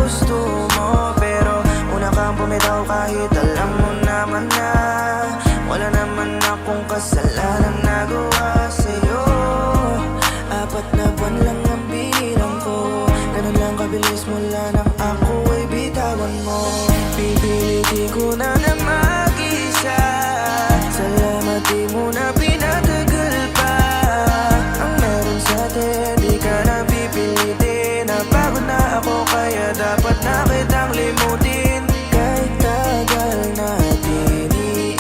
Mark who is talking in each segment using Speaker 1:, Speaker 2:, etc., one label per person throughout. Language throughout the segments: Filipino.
Speaker 1: gusto mo. Pero una kang bumitaw kahit alam mo naman na wala naman akong kasalanan nagawa sa'yo. 4 na buwan lang ang bilang ko, ganun lang kabilis mula nang ako ay bitawan mo. Pipilitin ko na na mag-isa, salamat di mo na pinatagal pa. Ang meron sa atin, di ka na pipilitin. Napagod na ako kaya dapat na kitang limutin. Kahit tagal natin,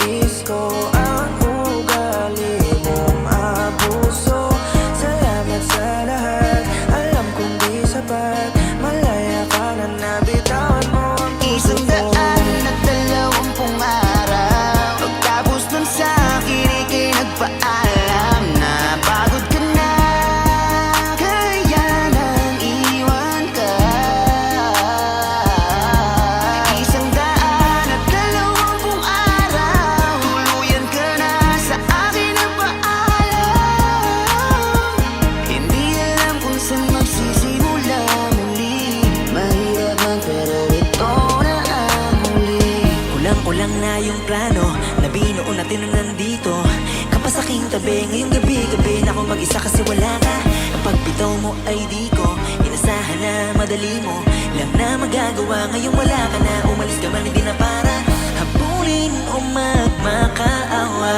Speaker 1: iis ko ang ugali mong abuso. Salamat sa lahat, alam kong di sapat. Malaya ka na nabitawan mo ang puso ko.
Speaker 2: 120 araw, pagtapos nun sa'kin ika'y nagpaalam na pagod ka na, kaya nang iwan ka. 120 araw, tuluyan ka na sa akin nagpaalam. Hindi alam kung saan magsisimula muli. Mahirap man pero ito na ang huli.
Speaker 3: Kulang-kulang na yung plano na binuo natin na nandito ka pa sa aking tabi. Ngayong gabi-gabi na ako mag-isa kasi wala ka. Ang pagbitaw mo ay di ko inasahan na madali mo lang na magagawa. Ngayong wala ka na, umalis ka man hindi na para habulin o magmakaawa.